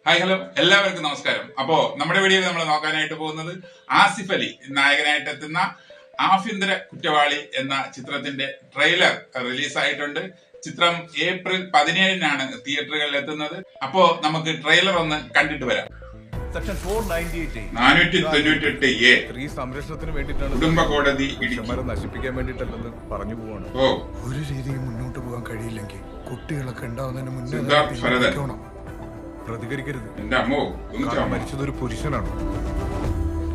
Hi hello എല്ലാവർക്കും നമസ്കാരം. അപ്പോ നമ്മുടെ വീഡിയോയിൽ നമ്മൾ നോക്കാനായിട്ട് പോകുന്നത് ആസിഫ് അലി നായകനായിട്ട് എത്തുന്ന ആഭ്യന്തര കുറ്റവാളി എന്ന ചിത്രത്തിന്റെ ട്രെയിലർ റിലീസായിട്ടുണ്ട്. ചിത്രം ഏപ്രിൽ 17-നാണ് തിയേറ്ററുകളിൽ എത്തുന്നത്. അപ്പോ നമുക്ക് ട്രെയിലർ ഒന്ന് കണ്ടിട്ട് വരാം. സെക്ഷൻ 498 498A സ്ത്രീ സംരക്ഷണത്തിന് വേണ്ടിയിട്ടാണ് കുടുംബ കോടതി പുരുഷന്മാരെ നശിപ്പിക്കാൻ വേണ്ടിയിട്ടല്ലെന്ന് പറഞ്ഞു പോവാണ്. ഒരു രീതിയിൽ മുന്നോട്ട് പോകാൻ കഴിയില്ലെങ്കിൽ കുട്ടികളൊക്കെ ഉണ്ടാവുന്നതിന് മുന്നേ സിദ്ധാർത്ഥ് ഭരതൻ. തീരുമാനിക്കണം. പ്രതികരിക്കരുത്. എന്റെ അമ്മോ, കാരണം മരിച്ചത് ഒരു പുരുഷനാണ്.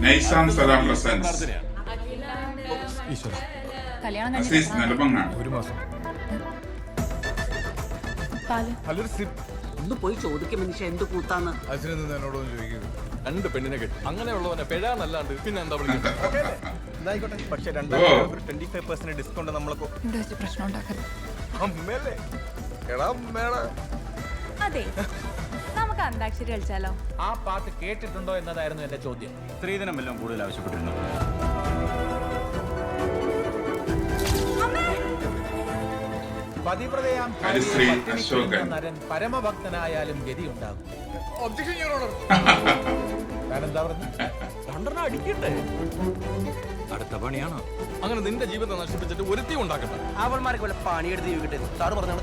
നൈസാം സലാം പ്രസൻസ് ഈശ്വര, അസീസ് നെടുമങ്ങാട്. ഒരു മാസം നല്ലൊരു സിപ്പ്. ഒന്ന് പോയി ചോദിക്കും മനുഷ്യ എന്ത് കൂത്താന്ന്. അച്ഛനെന്ന് എന്നോടൊന്നും ചോദിക്കരുത്. രണ്ട് പെണ്ണിനെ കെട്ടി അങ്ങനെയുള്ളവനെ പെഴാന്നല്ലാണ്ട് പിന്നെ എന്താ പറയുക. പക്ഷെ 25% ഡിസ്കൗണ്ട് നമ്മളൊക്കെ പ്രശ്നം ഉണ്ടാക്കരുത്. അമ്മേലേ എടാ അമ്മേടാ. അതെ, നമുക്ക് അന്താക്ഷരി കളിച്ചാലോ? ആ പാട്ട് കേട്ടിട്ടുണ്ടോ എന്നതായിരുന്നു എന്റെ ചോദ്യം. സ്ത്രീധനം എല്ലാം കൂടുതൽ ആവശ്യപ്പെട്ടിരുന്നു. പതിവ്രതയാം ഹരിശ്രീ അശോകൻ. നരൻ പരമഭക്തനായാലും ഗതി ഉണ്ടാകും. ഞാനെന്താ പറഞ്ഞു? രണ്ടെണ്ണം അടിക്കട്ടെ. അടുത്ത പണിയാണോ? അങ്ങനെ നിന്റെ ജീവിതം നശിപ്പിച്ചിട്ട് ഒരുത്തി ഉണ്ടാക്കട്ടെ. അവന്മാർക്ക് വല്ല പണിയെടുത്ത് ജീവിക്കട്ടെ. സാറ് പറഞ്ഞാണ്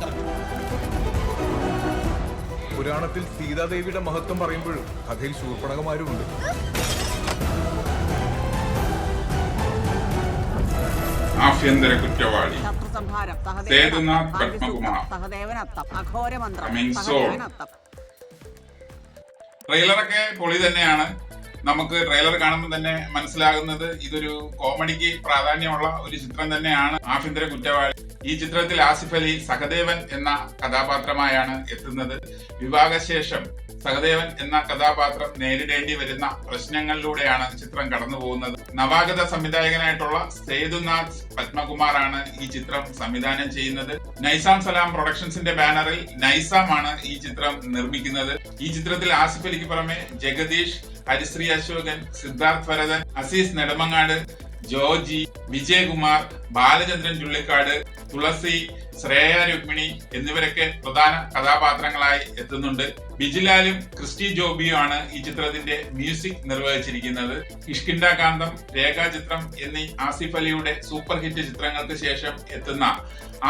പുരാണത്തിൽ സീതാദേവിയുടെ മഹത്വം പറയുമ്പോഴും കഥയിൽ ശൂർപ്പണകമാരും ഉണ്ട്. ആഭ്യന്തര കുറ്റവാളി ശത്രുസംഹാരം സേതുനാഥ് പത്മകുമാർ. സഹദേവനത്തം അഘോരമന്ത്രം Coming soon. സഹദേവനത്തം. ട്രെയിലറൊക്കെ പൊളി തന്നെയാണ്. നമുക്ക് ട്രെയിലർ കാണുമ്പോൾ തന്നെ മനസ്സിലാകുന്നത് ഇതൊരു കോമഡിക്ക് പ്രാധാന്യമുള്ള ഒരു ചിത്രം തന്നെയാണ് ആഭ്യന്തര കുറ്റവാളി. ഈ ചിത്രത്തിൽ ആസിഫ് അലി സഹദേവൻ എന്ന കഥാപാത്രമായാണ് എത്തുന്നത്. വിവാഹശേഷം സഹദേവൻ എന്ന കഥാപാത്രം നേരിടേണ്ടി വരുന്ന പ്രശ്നങ്ങളിലൂടെയാണ് ചിത്രം കടന്നു പോകുന്നത്. നവാഗത സംവിധായകനായിട്ടുള്ള സേതുനാഥ് പത്മകുമാറാണ് ഈ ചിത്രം സംവിധാനം ചെയ്യുന്നത്. നൈസാം സലാം പ്രൊഡക്ഷൻസിന്റെ ബാനറിൽ നൈസാം ആണ് ഈ ചിത്രം നിർമ്മിക്കുന്നത്. ഈ ചിത്രത്തിൽ ആസിഫ് അലിക്ക് പുറമെ ജഗദീഷ്, ഹരിശ്രീ അശോകൻ, സിദ്ധാർത്ഥ് ഭരതൻ, അസീസ് നെടുമങ്ങാട്, ജോജി, വിജയകുമാർ, ബാലചന്ദ്രൻ ചുള്ളിക്കാട്, തുളസി, ശ്രേയ രുക്മിണി എന്നിവരൊക്കെ പ്രധാന കഥാപാത്രങ്ങളായി എത്തുന്നുണ്ട്. ബിജിലാലും ക്രിസ്റ്റി ജോബിയും ആണ് ഈ ചിത്രത്തിന്റെ മ്യൂസിക് നിർവഹിച്ചിരിക്കുന്നത്. ഇഷ്കിൻഡ കാന്തം, രേഖാചിത്രം എന്നീ ആസിഫ് അലിയുടെ സൂപ്പർ ഹിറ്റ് ചിത്രങ്ങൾക്ക് ശേഷം എത്തുന്ന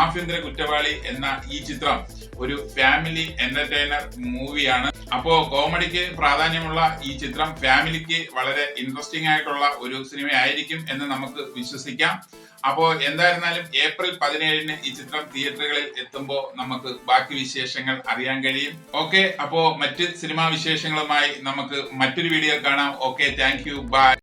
ആഭ്യന്തര കുറ്റവാളി എന്ന ഈ ചിത്രം ഒരു ഫാമിലി എന്റർടൈനർ മൂവിയാണ്. അപ്പോ കോമഡിക്ക് പ്രാധാന്യമുള്ള ഈ ചിത്രം ഫാമിലിക്ക് വളരെ ഇൻട്രസ്റ്റിംഗ് ആയിട്ടുള്ള ഒരു സിനിമയായിരിക്കും എന്ന് നമുക്ക് വിശ്വസിക്കാം. അപ്പോ എന്തായിരുന്നാലും ഏപ്രിൽ 17-ന് ഈ ചിത്രം തിയേറ്ററുകളിൽ എത്തുമ്പോൾ നമുക്ക് ബാക്കി വിശേഷങ്ങൾ അറിയാൻ കഴിയും. ഓക്കെ, അപ്പോ മറ്റ് സിനിമാ വിശേഷങ്ങളുമായി നമുക്ക് മറ്റൊരു വീഡിയോ കാണാം. Okay, thank you, by.